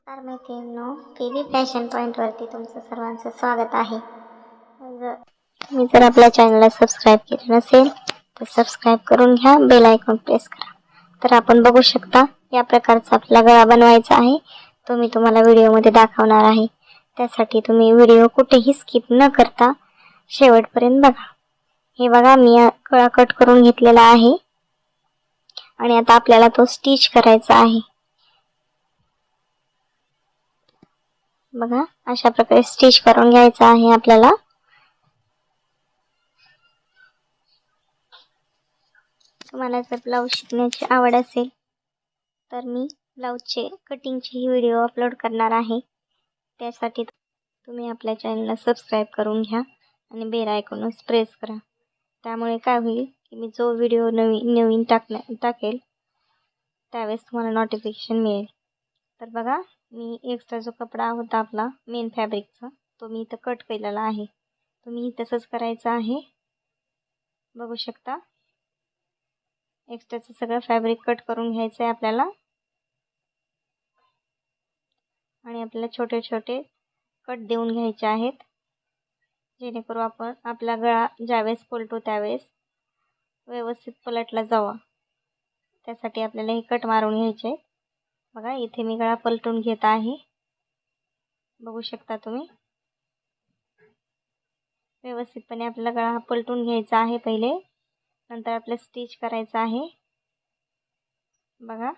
नमस्कार मैत्रिणींनो, P fashion पॉईंटवरती तुमचं सर्वांचं स्वागत आहे. तुम्ही जर आपल्या चॅनलला सबस्क्राईब केले नसेल तर सबस्क्राईब करून घ्या, बेल आयकॉन प्रेस करा. तर आपण बघू शकता या प्रकारचा आपला गळा बनवायचा आहे, तो मी तुम्हाला व्हिडिओमध्ये दाखवणार आहे. त्यासाठी तुम्ही व्हिडिओ कुठेही स्किप न करता शेवटपर्यंत बघा. हे बघा, मी गळा कट करून घेतलेला आहे आणि आता आपल्याला तो स्टिच करायचा आहे. बघा, अशा प्रकारे स्टिच करून घ्यायचा आहे आपल्याला. तुम्हाला जर ब्लाऊज शिकण्याची आवड असेल तर मी ब्लाऊजचे कटिंगचे ही व्हिडिओ अपलोड करणार आहे. त्यासाठी तुम्ही आपल्या चॅनलला सबस्क्राईब करून घ्या आणि बेल आयकॉन प्रेस करा. त्यामुळे काय होईल की मी जो व्हिडिओ नवीन टाकेल त्यावेळेस तुम्हाला नोटिफिकेशन मिळेल. तर बघा, मी एक्स्ट्रा जो कपडा होता आपला मेन फॅब्रिकचा तो मी इथं कट केलेला आहे. तुम्ही तसंच करायचं आहे. बघू शकता, एक्स्ट्राचं सगळं फॅब्रिक कट करून घ्यायचं आहे आपल्याला आणि आपल्याला छोटे छोटे कट देऊन घ्यायचे आहेत, जेणेकरून आपण आपला गळा ज्यावेळेस पलटू त्यावेळेस व्यवस्थित पलटला जावा. त्यासाठी आपल्याला हे कट मारून घ्यायचे आहेत. बघा, इथे मी गळा पलटून घेत आहे. बघू शकता तुम्ही, व्यवस्थितपणे आपल्याला गळा पलटून घ्यायचा आहे पहिले, नंतर आपल्याला स्टिच करायचं आहे. बघा,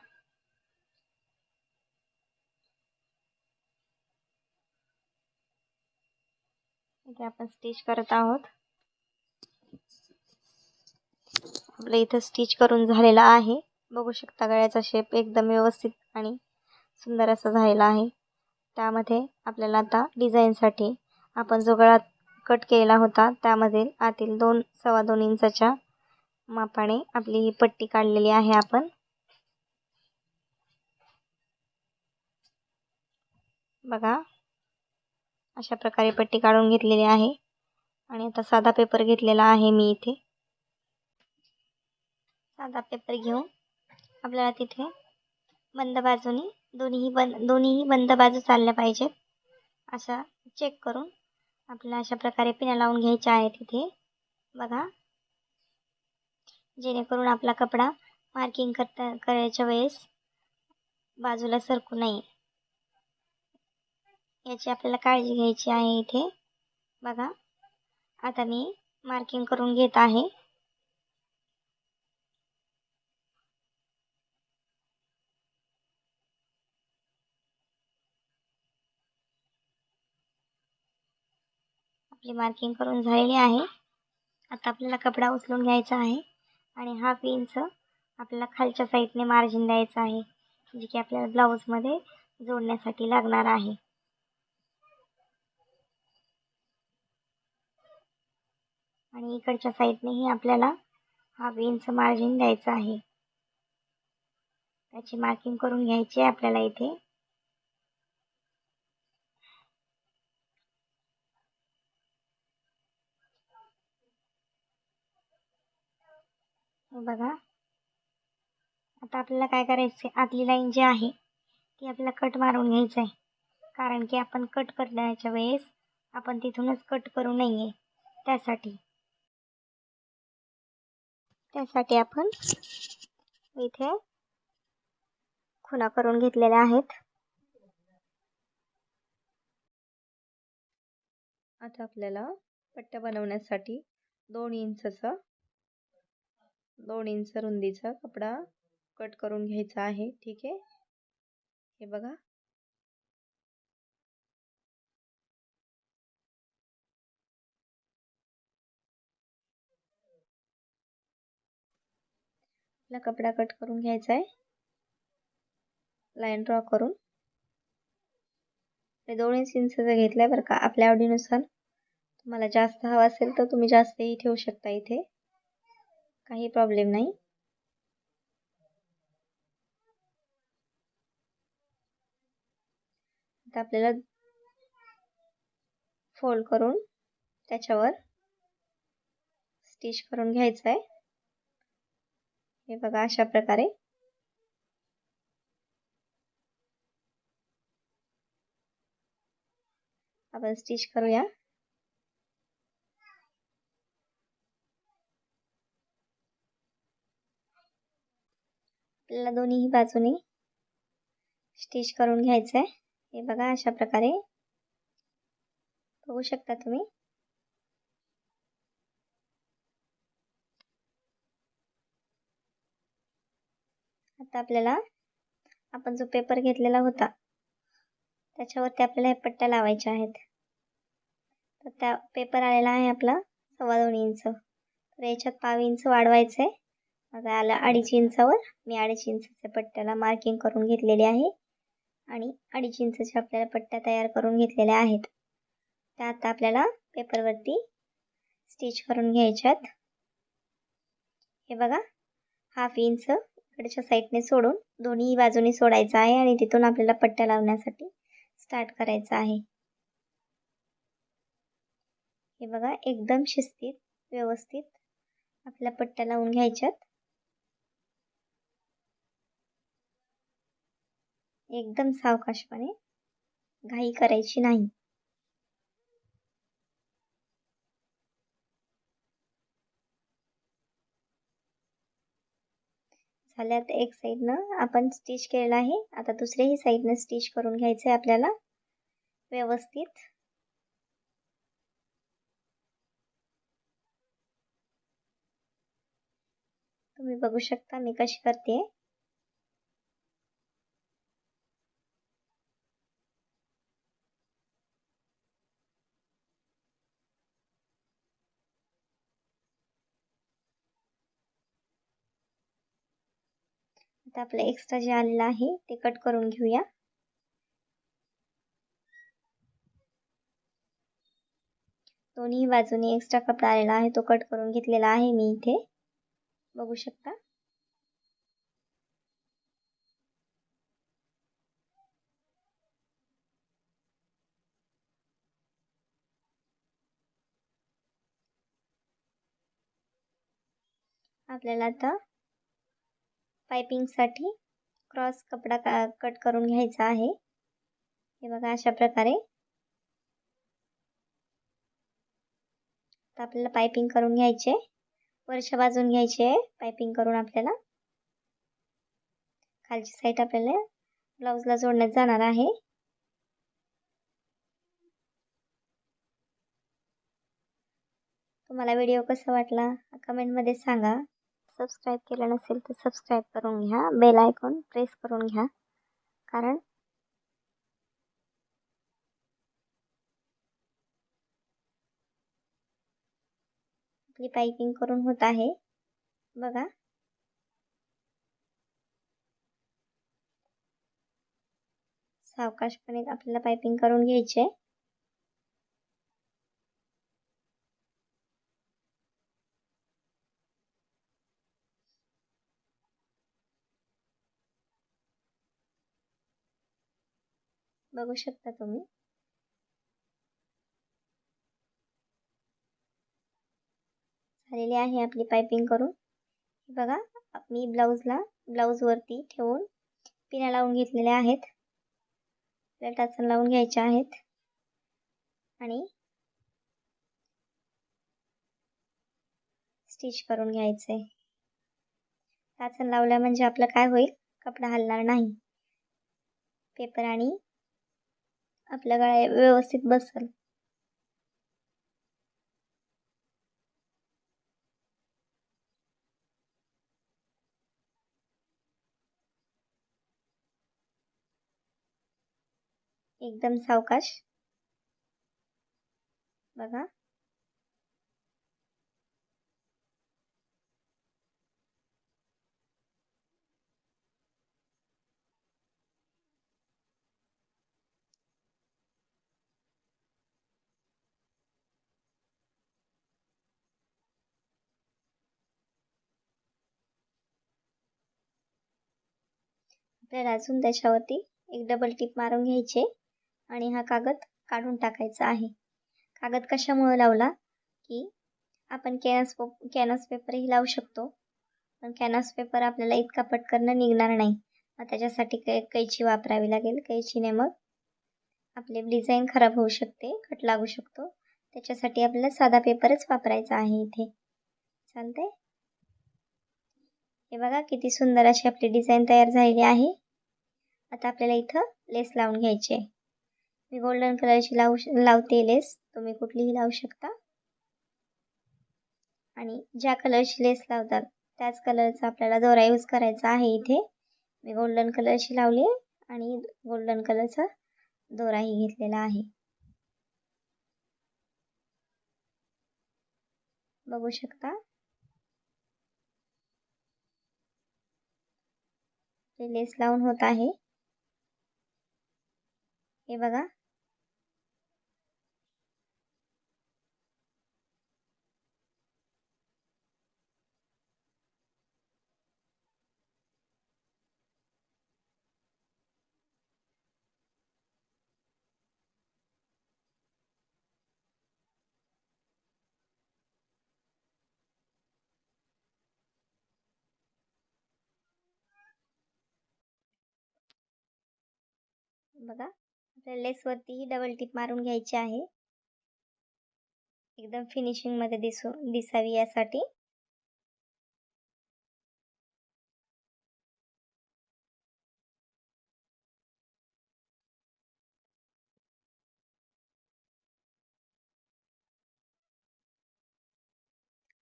इथे आपण स्टिच करत आहोत. आपलं इथं स्टिच करून झालेला आहे. बघू शकता, गळ्याचा शेप एकदम व्यवस्थित आणि सुंदर असा झालेला आहे. त्यामध्ये आपल्याला आता डिझाईनसाठी आपण जो गळा कट केला होता त्यामध्ये आतील 2-2.25 इंचाच्या मापाने आपली ही पट्टी काढलेली आहे आपण. बघा, अशा प्रकारे पट्टी काढून घेतलेली आहे आणि आता साधा पेपर घेतलेला आहे मी इथे. साधा पेपर घेऊन आपल्याला तिथे बंद बाजूनी दोन्हीही बंद बाजू चालल्या पाहिजेत असा चेक करून आपल्याला अशा प्रकारे पिना लावून घ्यायच्या आहेत इथे. बघा, जेणेकरून आपला कपडा मार्किंग करायच्या वेळेस बाजूला सरकू नये, याची आपल्याला काळजी घ्यायची आहे इथे. बघा, आता मी मार्किंग करून घेत आहे. आपली मार्किंग करून झालेली आहे. आता आपल्याला कपडा उचलून घ्यायचा आहे आणि 1/2 इंच आपल्याला खालच्या साईडने मार्जिन द्यायचं आहे, जे की आपल्याला ब्लाऊजमध्ये जोडण्यासाठी लागणार आहे. आणि इकडच्या साईडनेही आपल्याला 1/2 इंच मार्जिन द्यायचं आहे. त्याची मार्किंग करून घ्यायची आहे आपल्याला इथे. बघा, आता आपल्याला काय करायचं आहे, आतली लाईन जी आहे ती आपल्याला कट मारून घ्यायचं आहे, कारण की आपण कट करण्याच्या वेळेस आपण तिथूनच कट करू नये. त्यासाठी आपण इथे खुणा करून घेतलेल्या आहेत. आता आपल्याला पट्ट्या बनवण्यासाठी 2 इंच रुंदीचा कपडा कट करून घ्यायचा आहे. ठीक आहे, हे बघा. आपला कपडा कट करून घ्यायचा आहे, लाईन ड्रॉ करून. 2 इंचचा घेतलाय बरं का. आपल्या आवडीनुसार तुम्हाला जास्त हवा असेल तर तुम्ही जास्तही ठेवू शकता, इथे काही प्रॉब्लेम नाही. आता आपल्याला फोल्ड करून त्याच्यावर स्टिच करून घ्यायचं आहे. हे बघा, अशा प्रकारे. आपण स्टिच करूया. आपल्याला दोन्ही बाजूने स्टिच करून घ्यायचं आहे. हे बघा अशा प्रकारे बघू शकता तुम्ही. आता आपल्याला आपण जो पेपर घेतलेला होता त्याच्यावरती आपल्याला हे पट्ट्या लावायच्या आहेत. तर त्या पेपर आलेला आहे आपला 2.25 इंच. तर याच्यात 1/2 इंच वाढवायचं आहे. आता आला 2.5 इंचावर. मी 2.5 इंचच्या पट्ट्याला मार्किंग करून घेतलेली आहे आणि 2.5 इंचच्या आपल्याला पट्ट्या तयार करून घेतलेल्या आहेत. त्या आता आपल्याला पेपरवरती स्टिच करून घ्यायच्यात. हे बघा 1/2 इंच इकडच्या साईडने सोडून दोन्ही बाजूने सोडायचं आहे आणि तिथून आपल्याला पट्ट्या लावण्यासाठी स्टार्ट करायचं आहे. हे बघा एकदम शिस्तीत व्यवस्थित आपल्या पट्ट्या लावून घ्यायच्यात. एकदम सावकाशपणे, घाई करायची नाही. झाल्यात एक साईडनं आपण स्टिच केलेलं आहे. आता दुसऱ्याही साईडनं स्टिच करून घ्यायचं आहे आपल्याला व्यवस्थित. तुम्ही बघू शकता मी कशी करते. आता आपलं एक्स्ट्रा जे आलेलं आहे ते कट करून घेऊया. दोन्ही बाजूने एक्स्ट्रा कपडा आलेला आहे तो कट करून घेतलेला आहे मी इथे बघू शकता. आपल्याला आता पाइपिंगसाठी क्रॉस कपडा कट करून घ्यायचा आहे. हे बघा अशा प्रकारे. आता आपल्याला पाइपिंग करून घ्यायचे. वरच्या बाजून घ्यायची आहे पाइपिंग करून. आपल्याला खालची साईड आपल्याला ब्लाउजला जोडण्यात जाणार आहे. तुम्हाला व्हिडिओ कसा वाटला कमेंटमध्ये सांगा. सबस्क्राईब केलं नसेल तर सबस्क्राईब करून घ्या. बेल आयकॉन प्रेस करून घ्या, कारण आपली पाइपिंग करून होत आहे. बघा सावकाशपणे आपल्याला पाइपिंग करून घ्यायचे. बघू शकता तुम्ही. झालेली आहे आपली पाइपिंग करून. बघा मी ब्लाउज वरती ठेवून पिना लावून घेतलेल्या आहेत. टाचन लावून घ्यायचे आहेत आणि स्टिच करून घ्यायचे. टाचन लावल्या म्हणजे आपलं काय होईल, कपडा हलणार नाही. पेपर आणि आपल्या गळ्या व्यवस्थित बसेल. एकदम सावकाश. बघा आपल्याला अजून त्याच्यावरती एक डबल टिप मारून घ्यायचे आणि हा कागद काढून टाकायचा आहे. कागद कशामुळे लावला की आपण कॅनव्हास पेपरही लावू शकतो, पण कॅनव्हास पेपर आपल्याला इतका पटकन निघणार नाही. मग त्याच्यासाठी कैची वापरावी लागेल. कैचीने मग आपली डिझाईन खराब होऊ शकते, कट लागू शकतो. त्याच्यासाठी आपल्याला साधा पेपरच वापरायचा आहे इथे. चालतंय. हे बघा किती सुंदर अशी आपली डिझाईन तयार झालेली आहे. आता आपल्याला इथं लेस लावून घ्यायची आहे. मी गोल्डन कलरची लावते लेस, तुम्ही कुठलीही लावू शकता. आणि ज्या कलरची लेस लावतात त्याच कलरचा आपल्याला दोरा यूज करायचा आहे इथे. मी गोल्डन कलरची लावली आणि गोल्डन कलरचा दोराही घेतलेला आहे. बघू शकता. लेस लावून होत आहे. हे बघा. बघा आपल्या लेसवरती डबल टिप मारून घ्यायची आहे, एकदम फिनिशिंग मध्ये दिसावी यासाठी.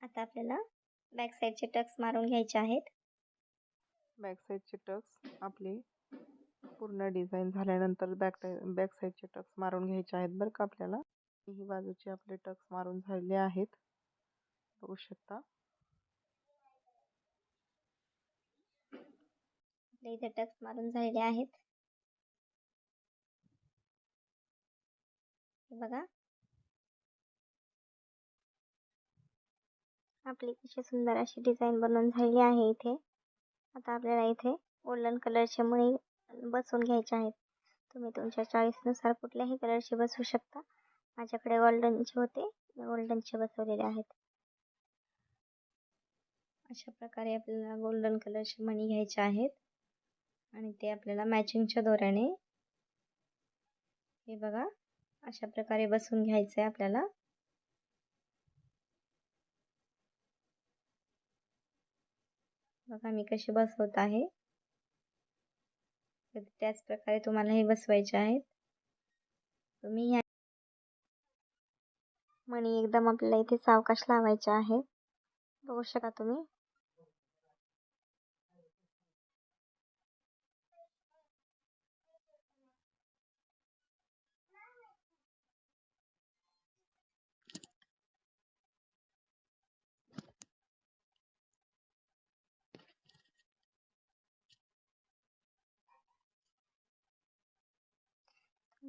आता आपल्याला बॅक साईडचे टक्स मारून घ्यायचे आहेत. बॅक साईडचे टक्स आपले पूर्ण डिझाईन झाल्यानंतर बॅक साईडचे टक्स मारून घ्यायचे आहेत बरं का आपल्याला. ही बाजूचे आपले टक्स मारून झालेले आहेत, बघू शकता. आपले इथे टक्स मारून झालेले आहेत. हे बघा आपली कशी सुंदर अशी डिझाईन बनवून झालेली आहे इथे. आता आपल्याला इथे गोल्डन कलरचे मणी बसवून घ्यायचे आहेत. तुम्ही तुमच्या चॉईसनुसार कुठल्याही कलरचे बसवू शकता. माझ्याकडे गोल्डनचे होते, गोल्डनचे बसवलेले आहेत. अशा प्रकारे आपल्याला गोल्डन कलरचे मणी घ्यायचे आहेत आणि ते आपल्याला मॅचिंगच्या दोऱ्याने हे बघा अशा प्रकारे बसवून घ्यायचं आहे आपल्याला. बघा मी कशी बसवत आहे, त्याच प्रकारे तुम्हाला हे बसवायचे आहेत. तुम्ही ह्या मणी एकदम आपल्याला इथे सावकाश लावायचे आहे, बघू शकता तुम्ही.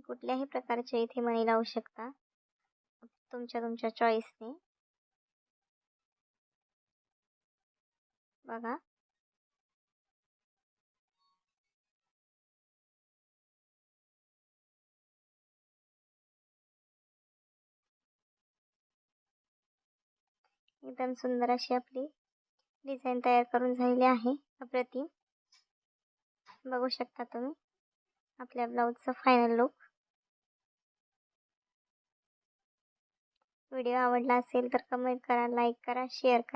कुठल्याही प्रकारचे इथे मणी लावू शकता तुमच्या चॉईसने. बघा एकदम सुंदर अशी आपली डिझाईन तयार करून झालेली आहे. अप्रतिम. बघू शकता तुम्ही आपल्या ब्लाऊजचा फायनल लुक. व्हिडिओ आवडला असेल तर कमेंट करा, लाईक करा, शेअर करा.